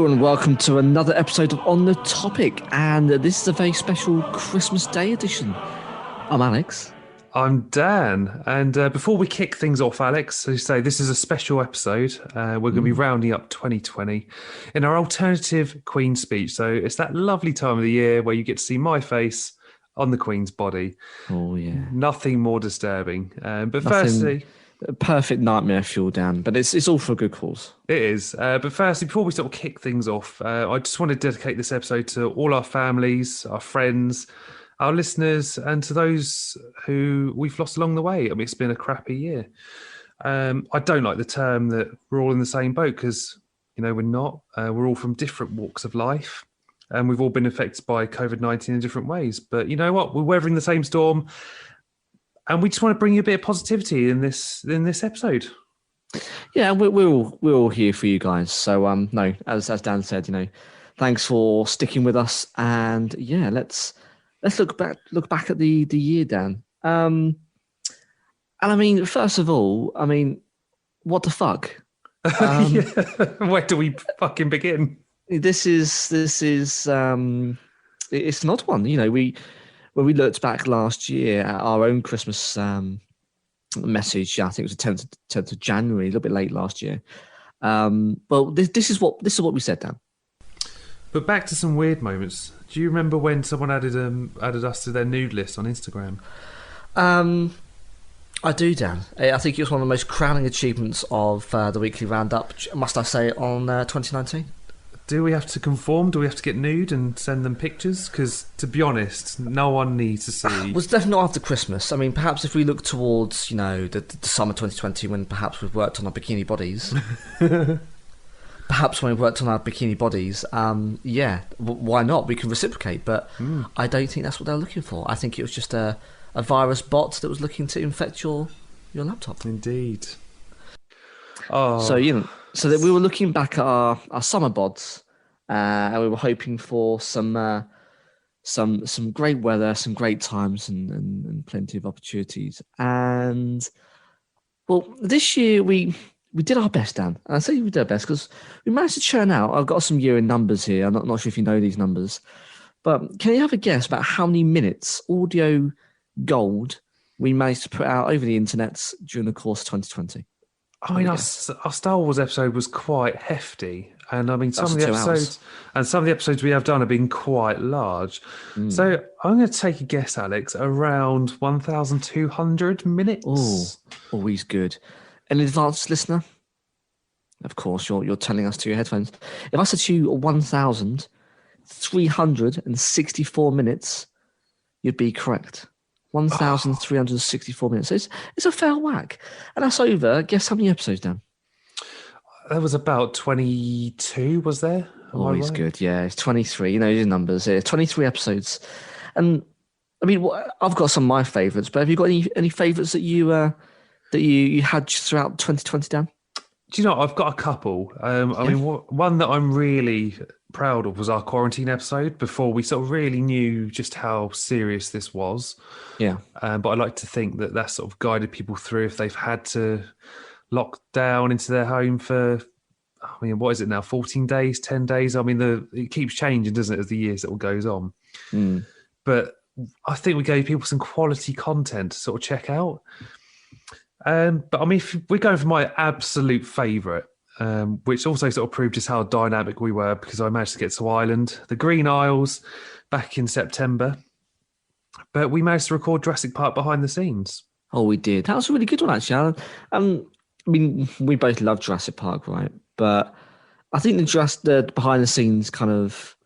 Hello and welcome to another episode of On The Topic, and this is a very special Christmas Day edition. I'm Alex. I'm Dan, and before we kick things off, Alex, as you say, this is a special episode. We're going to be rounding up 2020 in our alternative Queen speech. So it's that lovely time of the year where you get to see my face on the Queen's body. Oh, yeah. Nothing more disturbing. But Nothing, firstly... perfect nightmare fuel, Dan, but it's all for a good cause. It is. But firstly, before we sort of kick things off, I just want to dedicate this episode to all our families, our friends, our listeners, and to those who we've lost along the way. I mean, it's been a crappy year. I don't like the term that we're all in the same boat because, you know, we're not. We're all from different walks of life, and we've all been affected by COVID-19 in different ways. But you know what? We're weathering the same storm, and we just want to bring you a bit of positivity in this episode. Yeah, we're all here for you guys. So no, as Dan said, you know, thanks for sticking with us, and yeah, let's look back at the year, Dan. And I mean, first of all, I mean, what the fuck? Yeah. Where do we fucking begin? This is it's an odd one. You know, when we looked back last year at our own Christmas message, I think it was the 10th of January, a little bit late last year. Well, this is what we said, Dan. But back to some weird moments. Do you remember when someone added us to their nude list on Instagram? I do, Dan. I think it was one of the most crowning achievements of the weekly roundup, must I say, on 2019. Do we have to conform? Do we have to get nude and send them pictures? Because, to be honest, no one needs to see... It was definitely not after Christmas. I mean, perhaps if we look towards, you know, the summer 2020 when perhaps we've worked on our bikini bodies... Perhaps when we've worked on our bikini bodies, yeah, why not? We can reciprocate, but I don't think that's what they're looking for. I think it was just a virus bot that was looking to infect your laptop. Indeed. Oh. So, you know, so that we were looking back at our summer bods, and we were hoping for some great weather, some great times, and plenty of opportunities. And well, this year we did our best, Dan. And I say we did our best because we managed to churn out. I've got some year-end numbers here. I'm not sure if you know these numbers, but can you have a guess about how many minutes audio gold we managed to put out over the internet during the course of 2020? I mean, our Star Wars episode was quite hefty, and I mean, some of the episodes we have done have been quite large. So I'm going to take a guess, Alex, around 1,200 minutes. Oh, always good. An advanced listener, of course, you're telling us to your headphones. If I said to you 1,364 minutes, you'd be correct. 1,364 minutes. It's a fair whack. And that's over. Guess how many episodes, Dan? There was about 22, was there? Always good, yeah. It's 23. You know your numbers. 23 episodes. And, I mean, I've got some of my favourites, but have you got any favourites that you had throughout 2020, Dan? Do you know, I've got a couple. I mean, one that I'm really proud of was our quarantine episode before we sort of really knew just how serious this was. Yeah. But I like to think that sort of guided people through if they've had to lock down into their home for, I mean, what is it now, 14 days, 10 days? I mean, it keeps changing, doesn't it, as the years that goes on. But I think we gave people some quality content to sort of check out. But I mean, if we're going for my absolute favourite, which also sort of proved just how dynamic we were because I managed to get to Ireland, the Green Isles, back in September. But we managed to record Jurassic Park behind the scenes. Oh, we did. That was a really good one, actually. I mean, we both love Jurassic Park, right? But I think the behind the scenes kind of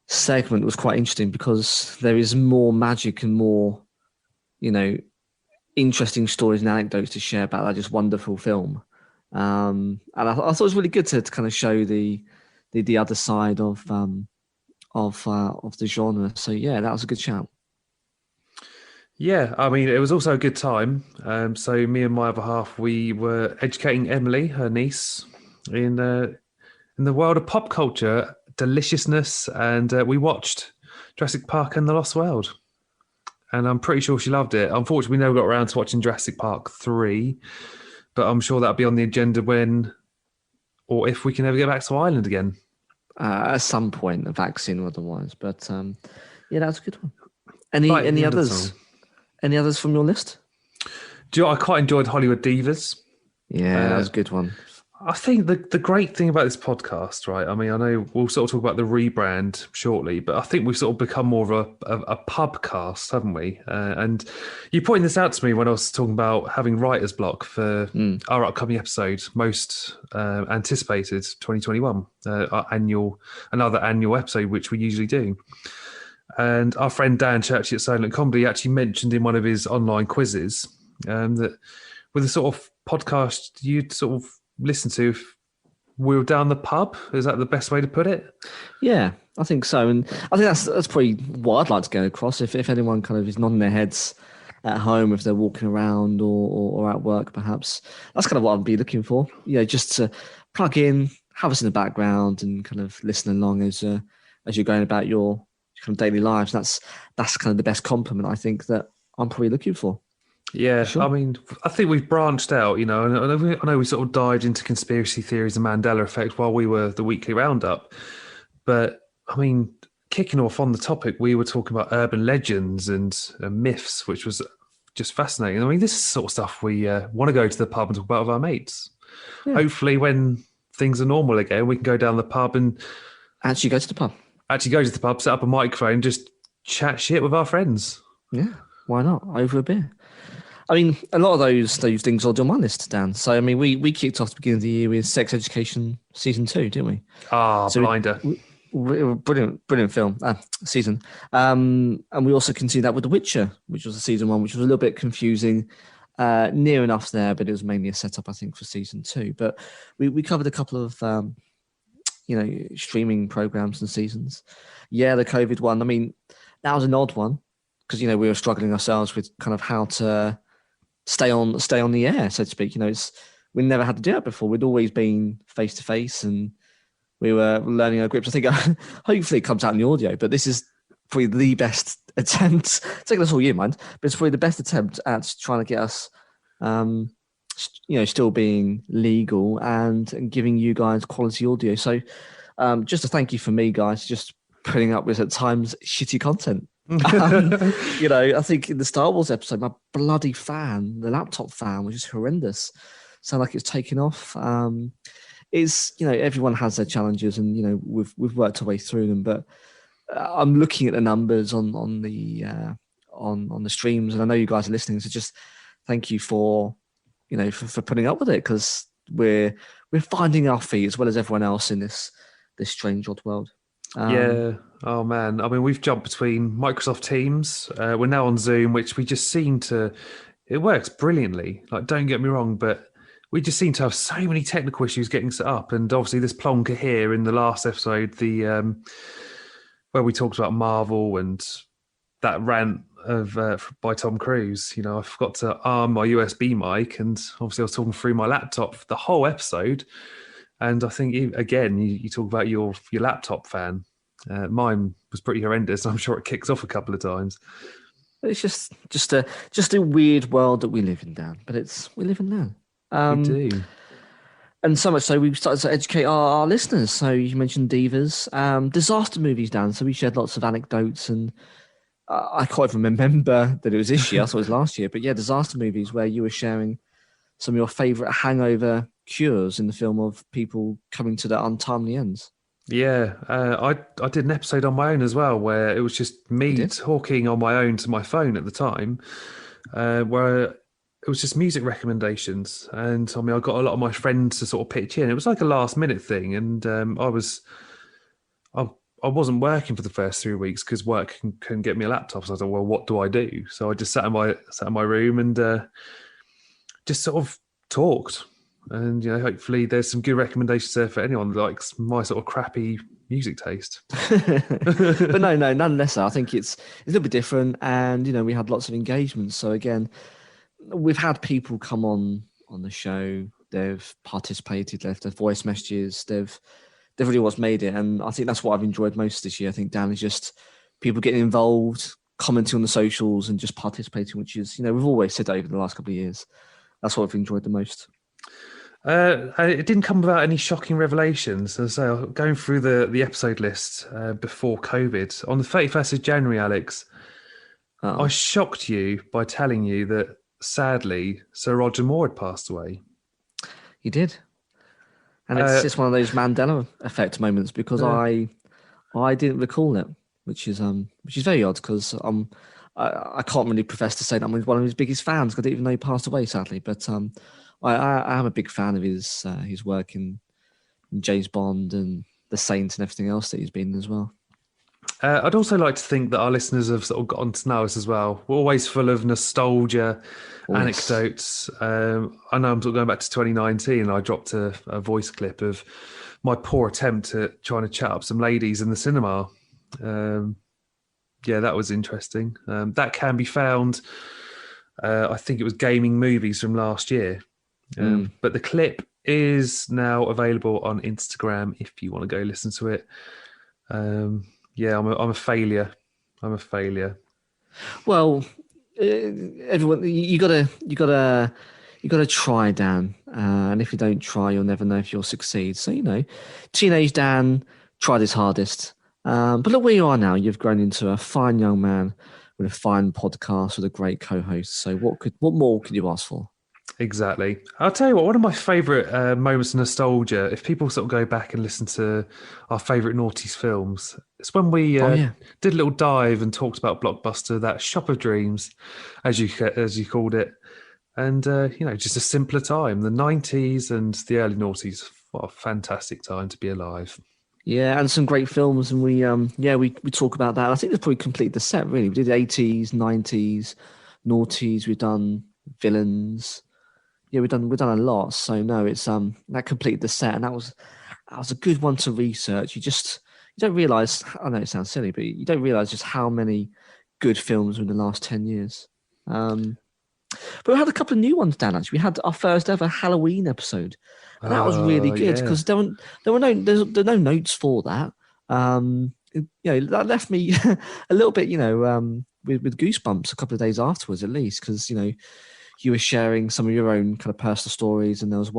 segment was quite interesting because there is more magic and more, you know, interesting stories and anecdotes to share about that just wonderful film. And I thought it was really good to kind of show the other side of the genre. So yeah, that was a good shout. Yeah, I mean, it was also a good time. So me and my other half, we were educating Emily, her niece, in the world of pop culture, deliciousness, and we watched Jurassic Park and the Lost World. And I'm pretty sure she loved it. Unfortunately, we never got around to watching Jurassic Park 3, but I'm sure that'll be on the agenda when or if we can ever get back to Ireland again. At some point, a vaccine or otherwise. But yeah, that's a good one. Right at Any the end of the others? tunnel. Any others from your list? Do you know, I quite enjoyed Hollywood Divas. Yeah, that was a good one. I think the great thing about this podcast, right? I mean, I know we'll sort of talk about the rebrand shortly, but I think we've sort of become more of a pub cast, haven't we? And you pointed this out to me when I was talking about having writer's block for our upcoming episode, most anticipated 2021, another annual episode, which we usually do. And our friend Dan Churchy at Silent Comedy actually mentioned in one of his online quizzes that with the sort of podcast you'd sort of listen to if we were down the pub. Is that the best way to put it? Yeah, I think so. And I think that's probably what I'd like to get across. If anyone kind of is nodding their heads at home, if they're walking around or at work, perhaps, that's kind of what I'd be looking for. You know, just to plug in, have us in the background and kind of listen along as you're going about your kind of daily lives. That's kind of the best compliment I think that I'm probably looking for. Yeah, Sure. I mean, I think we've branched out, you know, and I know we sort of dived into conspiracy theories and Mandela effect while we were the weekly roundup. But I mean, kicking off on the topic, we were talking about urban legends and myths, which was just fascinating. I mean, this is the sort of stuff we want to go to the pub and talk about with our mates. Yeah. Hopefully, when things are normal again, we can go down the pub and Actually go to the pub. set up a microphone, just chat shit with our friends. Yeah, why not? Over a beer. I mean, a lot of those things are on my list, Dan. So, I mean, we kicked off the beginning of the year with Sex Education Season 2, didn't we? Blinder. Brilliant film, season. And we also continued that with The Witcher, which was a Season 1, which was a little bit confusing. Near enough there, but it was mainly a setup, I think, for Season 2. But we covered a couple of, streaming programs and seasons. Yeah, the COVID one. I mean, that was an odd one because, we were struggling ourselves with kind of how to stay on the air, so to speak. We never had to do that before. We'd always been face to face, and we were learning our grips. I think hopefully it comes out in the audio, but this is probably the best attempt. It's taken us all year, mind, but it's probably the best attempt at trying to get us, still being legal and giving you guys quality audio. So, just a thank you for me, guys, just putting up with at times shitty content. I think in the Star Wars episode, my bloody fan, the laptop fan, was just horrendous. Sound like it's taken off. Everyone has their challenges, and we've worked our way through them. But I'm looking at the numbers on the streams, and I know you guys are listening. So just thank you for putting up with it, because we're finding our feet as well as everyone else in this strange odd world. Yeah. Oh man. I mean, we've jumped between Microsoft Teams. We're now on Zoom, which we just seem to. It works brilliantly. Like, don't get me wrong, but we just seem to have so many technical issues getting set up. And obviously, this plonker here in the last episode, the where we talked about Marvel and that rant of by Tom Cruise. I forgot to arm my USB mic, and obviously, I was talking through my laptop for the whole episode. And I think, again, you talk about your laptop fan. Mine was pretty horrendous. I'm sure it kicks off a couple of times. It's just a weird world that we live in, Dan. But we live in now. We do. And so much so, we've started to educate our listeners. So you mentioned divas, disaster movies, Dan. So we shared lots of anecdotes, and I can't even remember that it was this year. I thought it was last year. But yeah, disaster movies where you were sharing some of your favourite hangover cures in the film of people coming to their untimely ends. Yeah, I did an episode on my own as well, where it was just me talking on my own to my phone at the time, where it was just music recommendations. And I mean, I got a lot of my friends to sort of pitch in. It was like a last minute thing, and I wasn't working for the first 3 weeks because work couldn't get me a laptop. So I thought, well, what do I do? So I just sat in my room and just sort of talked. And hopefully there's some good recommendations there for anyone that likes my sort of crappy music taste. But no, nonetheless, I think it's a little bit different, and we had lots of engagement. So again, we've had people come on the show. They've participated, left their voice messages. They've really what's made it, and I think that's what I've enjoyed most this year. I think, Dan, is just people getting involved, commenting on the socials, and just participating, which is we've always said over the last couple of years. That's what I've enjoyed the most. It didn't come without any shocking revelations. As I say, going through the episode list before COVID, on the 31st of January, Alex, I Oh, shocked you by telling you that sadly Sir Roger Moore had passed away. you did. And it's Uh, just one of those Mandela effect moments because uh, I didn't recall it, which is very odd because I can't really profess to say that I'm one of his biggest fans. 'Cause I didn't even know he passed away, sadly. But I am a big fan of his work in James Bond and The Saint and everything else that he's been in as well. I'd also like to think that our listeners have sort of gotten to know us as well. We're always full of nostalgia, Oh yes, anecdotes. I know I'm sort of going back to 2019, and I dropped a voice clip of my poor attempt at trying to chat up some ladies in the cinema. Um, yeah, that was interesting. That can be found. I think it was gaming movies from last year. mm. But the clip is now available on Instagram if you want to go listen to it. Yeah, I'm a failure. I'm a failure. Well, everyone, you gotta try, Dan. And if you don't try, you'll never know if you'll succeed. So teenage Dan tried his hardest. But look where you are now. You've grown into a fine young man with a fine podcast with a great co-host. So what more could you ask for? Exactly. I'll tell you what, one of my favourite moments of nostalgia, if people sort of go back and listen to our favourite noughties films, it's when we Oh yeah. did a little dive and talked about Blockbuster, that shop of dreams, as you called it. And, just a simpler time, the 90s and the early noughties. What a fantastic time to be alive. Yeah, and some great films, and we talk about that. I think that's probably completed the set. Really, we did 80s, 90s, noughties. We've done villains. Yeah, we've done a lot. So no, it's that completed the set, and that was a good one to research. You don't realize. I know it sounds silly, but you don't realize just how many good films were in the last 10 years. Um, but we had a couple of new ones, Dan. Actually, we had our first ever Halloween episode, and that was really good Yeah. because there were no notes for that. That left me a little bit, with goosebumps a couple of days afterwards, at least, because you were sharing some of your own kind of personal stories, and there was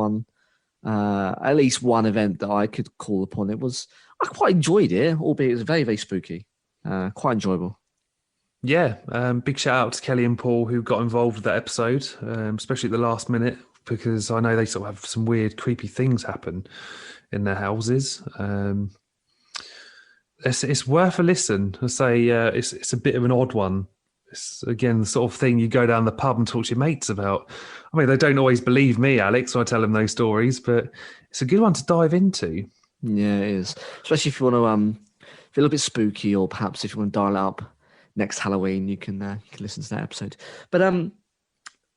at least one event that I could call upon. I quite enjoyed it, albeit it was very, very spooky. Quite enjoyable. Yeah, big shout out to Kelly and Paul who got involved with that episode, especially at the last minute, because I know they sort of have some weird, creepy things happen in their houses. It's worth a listen. I say it's a bit of an odd one. It's again the sort of thing you go down the pub and talk to your mates about. I mean, they don't always believe me, Alex, when I tell them those stories, but it's a good one to dive into. Yeah, it is. Especially if you want to feel a bit spooky, or perhaps if you want to dial it up next Halloween, you can listen to that episode. But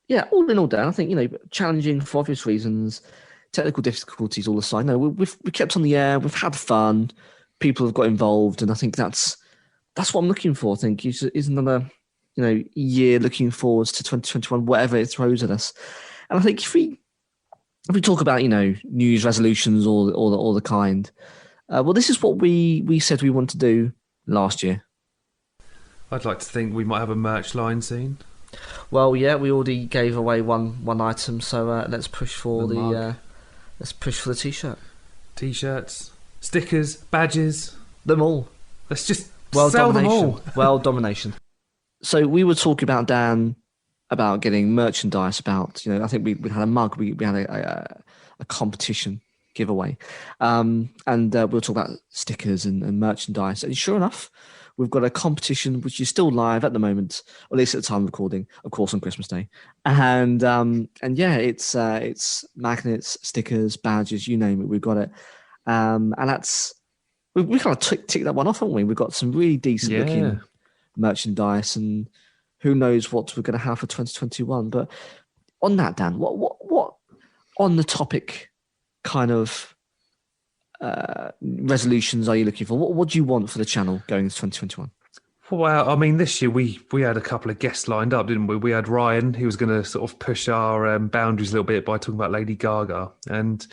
yeah, all in all, Dan, I think challenging for obvious reasons, technical difficulties all aside. No, we've kept on the air, we've had fun, people have got involved, and I think that's what I'm looking for. I think is another year looking forwards to 2021, whatever it throws at us. And I think if we talk about New Year's resolutions or the kind, well, this is what we said we want to do last year. I'd like to think we might have a merch line soon. Well, yeah, we already gave away one item, so let's push for The mug. let's push for the t-shirt. T-shirts, stickers, badges. Them all. Let's just World sell them domination. all. World domination. So we were talking about, Dan, about getting merchandise. I think we had a mug. We had a competition giveaway, and we'll talk about stickers and merchandise. And sure enough, we've got a competition which is still live at the moment, or at least at the time of recording, of course, on Christmas Day. And yeah, it's magnets, stickers, badges, you name it, we've got it. And that's we kind of tick that one off, haven't we? We've got some really decent looking merchandise, and who knows what we're going to have for 2021. But on that, Dan, what on the topic kind of resolutions are you looking for? What do you want for the channel going into 2021? Well, I mean, this year we had a couple of guests lined up, didn't we? We had Ryan, who was going to sort of push our boundaries a little bit by talking about Lady Gaga. And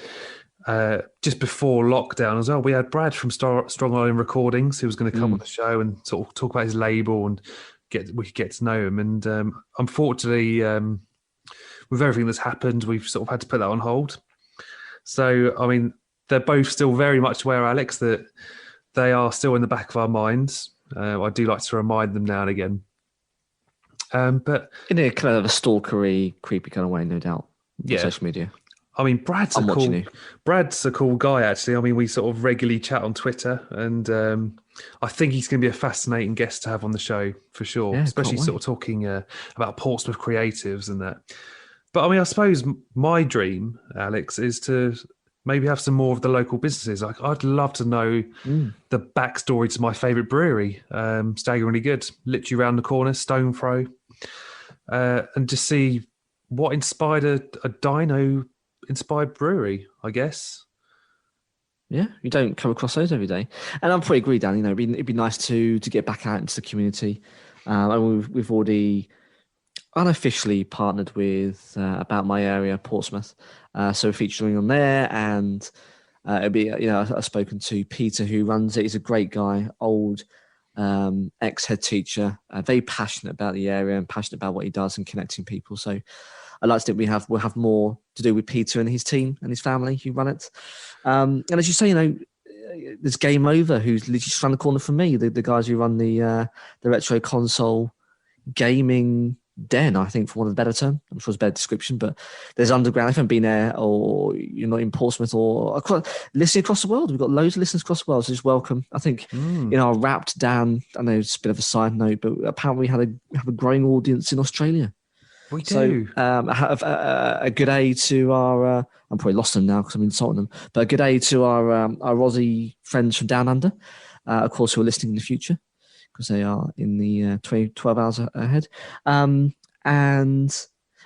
just before lockdown as well, we had Brad from Strong Island Recordings, who was going to come on the show and sort of talk about his label and we could get to know him. And unfortunately, with everything that's happened, we've sort of had to put that on hold. So, I mean, they're both still very much aware, Alex, that they are still in the back of our minds. I do like to remind them now and again. But In a kind of a stalkery, creepy kind of way, no doubt, on yeah, social media. I mean, Brad's I'm watching you. Brad's a cool guy, actually. I mean, we sort of regularly chat on Twitter, and I think he's going to be a fascinating guest to have on the show for sure, Yeah, especially can't sort wait. of talking about Portsmouth creatives and that. But I mean, I suppose my dream, Alex, is to maybe have some more of the local businesses. I'd love to know Mm. the backstory to my favourite brewery, Staggeringly Good, literally around the corner, stone throw, and just see what inspired a dino inspired brewery, I guess. Yeah, you don't come across those every day, and I'm pretty agree, Dan. It'd be nice to get back out into the community. And we've already unofficially partnered with About My Area, Portsmouth, so we're featuring on there, and it'll be I've spoken to Peter who runs it. He's a great guy, old ex-head teacher, very passionate about the area and passionate about what he does and connecting people. So I like to think we'll have more to do with Peter and his team and his family who run it. And as you say, there's Game Over, who's literally just around the corner from me. The guys who run the retro console gaming den, I think, for one of the better term. I'm sure it's a better description, but there's underground. If you haven't been there, or you're not in Portsmouth, or listening across the world, we've got loads of listeners across the world, so just welcome. I think our Wrapped Dan. I know it's a bit of a side note, but apparently we have a growing audience in Australia. We So do. I have a good day to our. I'm probably lost them now because I'm insulting them. But a good day to our Aussie friends from Down Under, of course, who are listening in the future because they are in the 12 hours ahead. And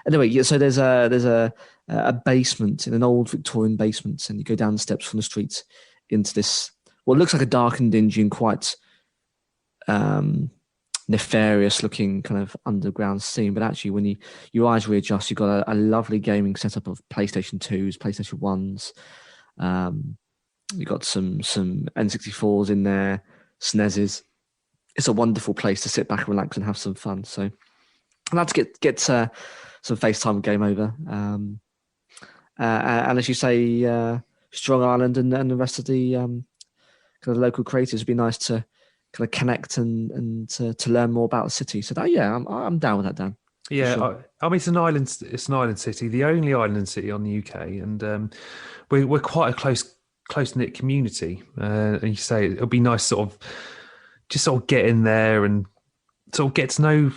anyway, yeah. So there's a basement in an old Victorian basement, and you go down the steps from the street into this what looks like a dark and dingy and quite nefarious looking kind of underground scene, but actually when your eyes readjust, you've got a lovely gaming setup of PlayStation 2s, PlayStation 1s. You've got some N64s in there, SNESes. It's a wonderful place to sit back and relax and have some fun. So I'd like to get some FaceTime Game Over. And as you say, Strong Island and the rest of the kind of local creators would be nice to kind of connect and to learn more about the city. So that, yeah, I'm down with that, Dan. Yeah, Sure. I mean, it's an island. It's an island city, the only island city on the UK, and we're quite a close knit community. And you say it'll be nice, just get in there and sort of get to know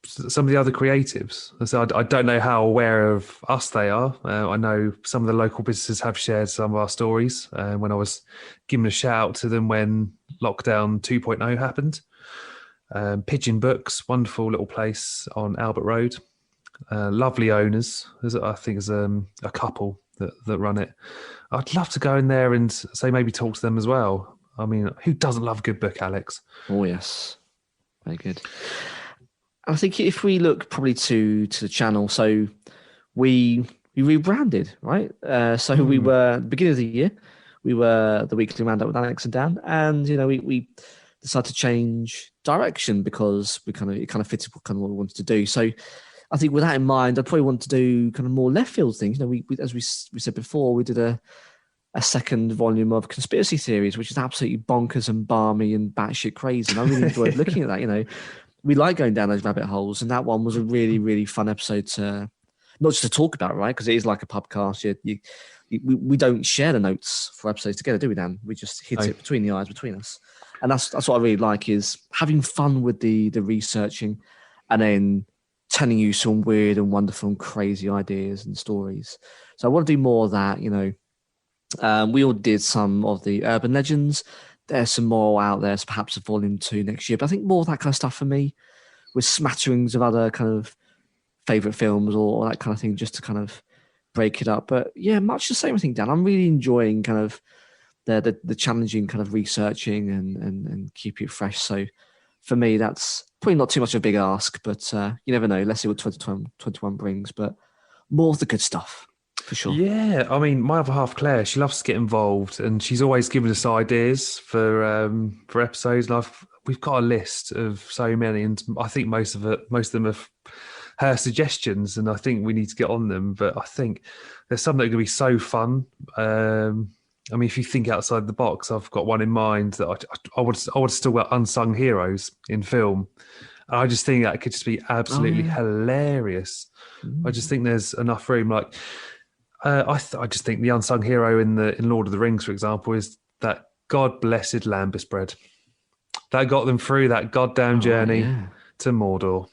some of the other creatives. So I don't know how aware of us they are. I know some of the local businesses have shared some of our stories. When I was giving a shout out to them when lockdown 2.0 happened. Pigeon Books, wonderful little place on Albert Road. Lovely owners. I think there's a couple that run it. I'd love to go in there and say maybe talk to them as well. I mean, who doesn't love a good book, Alex? Oh yes, very good. I think if we look probably to the channel, so we rebranded, right? So we were at the beginning of the year, we were the weekly roundup with Alex and Dan, and we decided to change direction because it kind of fitted what we wanted to do. So I think with that in mind, I probably want to do kind of more left field things. We as we said before, we did a second volume of conspiracy theories, which is absolutely bonkers and balmy and batshit crazy. And I really enjoyed looking at that. We like going down those rabbit holes, and that one was a really, really fun episode to not just to talk about, right? Because it is like a podcast. We don't share the notes for episodes together, do we, Dan? We just hit it between the eyes between us, and that's what I really like is having fun with the researching, and then telling you some weird and wonderful and crazy ideas and stories. So I want to do more of that. We all did some of the urban legends. There's some more out there, so perhaps a volume 2 next year. But I think more of that kind of stuff for me, with smatterings of other kind of favorite films or that kind of thing, just to kind of break it up. But yeah, much the same, I think, Dan. I'm really enjoying kind of the challenging kind of researching and keep it fresh. So for me, that's probably not too much of a big ask, but you never know. Let's see what 2021 brings. But more of the good stuff. For sure. Yeah, I mean, my other half, Claire, she loves to get involved, and she's always giving us ideas for episodes. And we've got a list of so many, and I think most of them her suggestions, and I think we need to get on them. But I think there's some that are going to be so fun. I mean, if you think outside the box, I've got one in mind that I would still got unsung heroes in film. I just think that could just be Oh absolutely yeah. hilarious. I just Mm. think there's enough room. Like, I just think the unsung hero in Lord of the Rings, for example, is that God blessed Lambus bread that got them through that goddamn Oh right, journey yeah. to Mordor.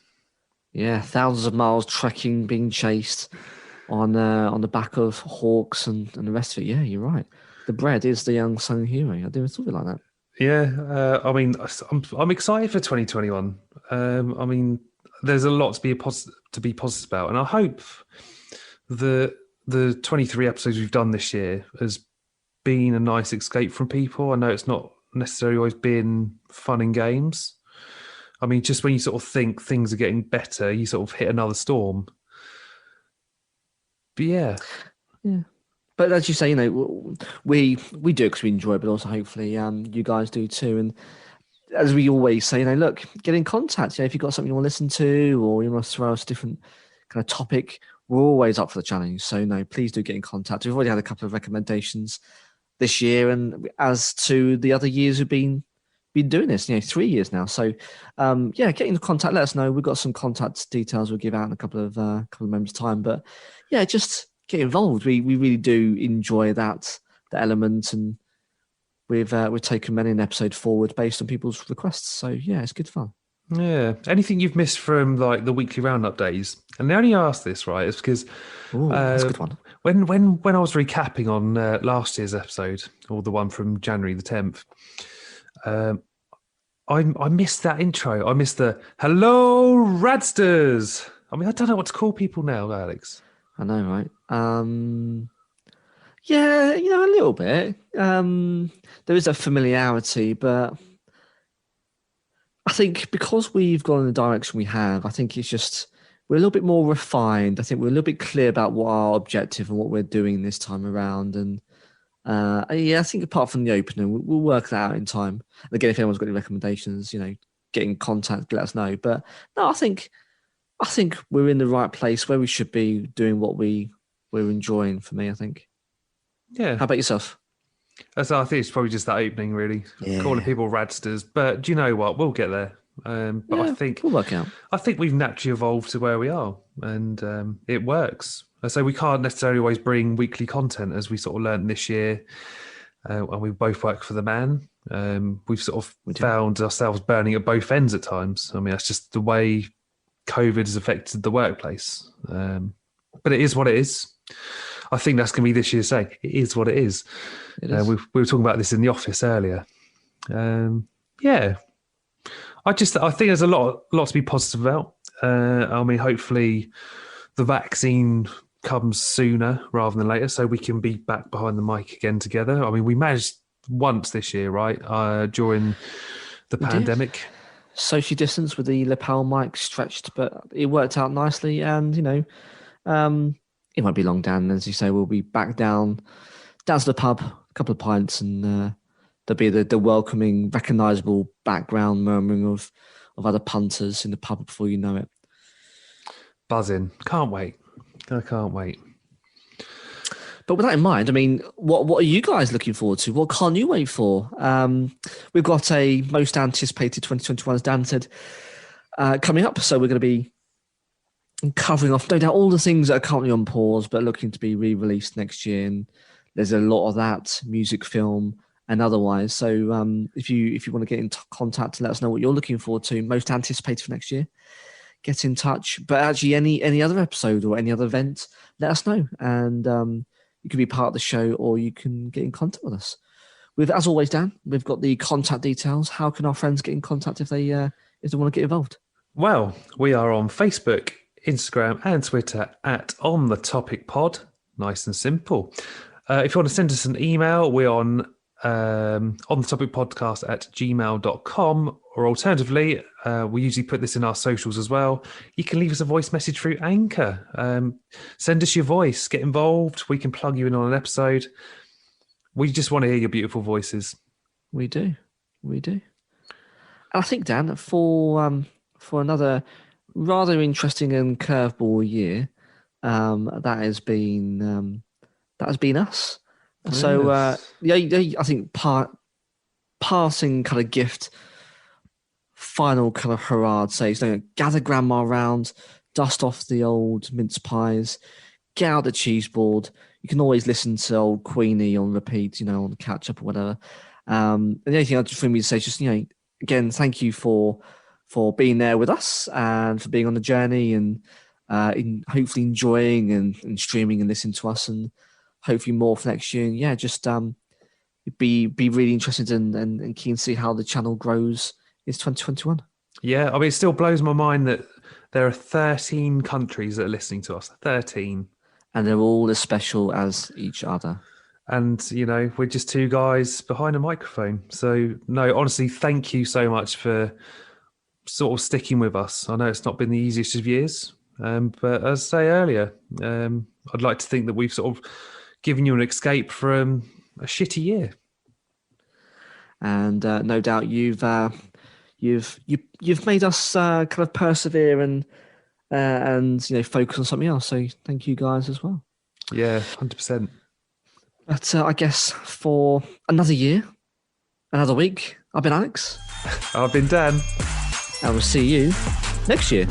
Yeah, thousands of miles trekking, being chased on the back of hawks and the rest of it. Yeah, you're right. The bread is the unsung hero. I didn't thought of it like that. Yeah, I mean, I'm excited for 2021. I mean, there's a lot to be positive about, and I hope the 23 episodes we've done this year has been a nice escape from people. I know it's not necessarily always been fun and games. I mean, just when you sort of think things are getting better, you sort of hit another storm. But yeah, Yeah. But as you say, we do it because we enjoy it, but also hopefully you guys do too. And as we always say, look, get in contact. If you've got something you want to listen to or you want to throw us a different kind of topic, we're always up for the challenge. So no, please do get in contact. We've already had a couple of recommendations this year, and as to the other years we've been doing this, 3 years now. So yeah, get in contact. Let us know. We've got some contact details we'll give out in a couple of moments time. But yeah, just get involved. We really do enjoy the element, and we've taken many an episode forward based on people's requests. So yeah, it's good fun. yeah. Anything you've missed from like the weekly roundup days? And the only ask this right is because Oh, that's a good one. when I was recapping on last year's episode, or the one from January the 10th, um, I missed that intro. I missed the "Hello, Radsters." I mean, I don't know what to call people now, Alex. I know, right? Yeah, a little bit. There is a familiarity, but I think because we've gone in the direction we have, I think it's just we're a little bit more refined. I think we're a little bit clear about what our objective and what we're doing this time around. And yeah, I think apart from the opener, we'll work that out in time. And again, if anyone's got any recommendations, get in contact, let us know. But no, I think we're in the right place where we should be doing what we're enjoying. For me, I think. Yeah, How about yourself? so I think it's probably just that opening, really, calling Yeah, people Radsters. But do you know what? We'll get there. But yeah, we'll work out. I think we've naturally evolved to where we are, and it works. So we can't necessarily always bring weekly content, as we sort of learned this year, and we both work for the man. We've sort of We do. found ourselves burning at both ends at times. I mean, that's just the way COVID has affected the workplace. But it is what it is. I think that's going to be this year's saying. It is what it is. It is. We were talking about this in the office earlier. Yeah, I think there's a lot to be positive about. I mean, hopefully the vaccine comes sooner rather than later, so we can be back behind the mic again together. I mean, we managed once this year, right? During the We did. pandemic. Social distance with the lapel mic stretched, but it worked out nicely. And it won't be long, Dan. As you say, we'll be back down to the pub, a couple of pints, and there'll be the welcoming, recognisable background murmuring of other punters in the pub before you know it. Buzzing. Can't wait. I can't wait. But with that in mind, I mean, what are you guys looking forward to? What can't you wait for? We've got a most anticipated 2021, as Dan said, coming up. So we're going to be covering off, no doubt, all the things that are currently on pause, but looking to be re-released next year. And there's a lot of that, music, film, and otherwise. So if you want to get in contact and let us know what you're looking forward to, most anticipated for next year, get in touch. But actually, any other episode or any other event, let us know. And you can be part of the show, or you can get in contact with us. As always, Dan, we've got the contact details. How can our friends get in contact if they want to get involved? Well, we are on Facebook, Instagram, and Twitter at On The Topic Pod. Nice and simple. If you want to send us an email, we're on the topic podcast at gmail.com, or alternatively, we usually put this in our socials as well. You can leave us a voice message through Anchor. Send us your voice, get involved. We can plug you in on an episode. We just want to hear your beautiful voices. We do. And I think, Dan, for another rather interesting and curveball year. That has been us. So Yes. I think passing kind of gift, final kind of hurrah, I'd say, so gather grandma round, dust off the old mince pies, get out the cheese board. You can always listen to old Queenie on repeat, on the catch up or whatever. And the only thing I just for me to say is just, again, thank you for being there with us and for being on the journey and hopefully enjoying and streaming and listening to us, and hopefully more for next year. And yeah, just be really interested and keen to see how the channel grows in 2021. Yeah, I mean, it still blows my mind that there are 13 countries that are listening to us. 13. And they're all as special as each other. And, we're just two guys behind a microphone. So, no, honestly, thank you so much for sort of sticking with us. I know it's not been the easiest of years, but as I say earlier, I'd like to think that we've sort of given you an escape from a shitty year. And no doubt you've made us kind of persevere and focus on something else. So thank you guys as well. Yeah, 100%. But I guess for another year, another week, I've been Alex. I've been Dan. And we'll see you next year.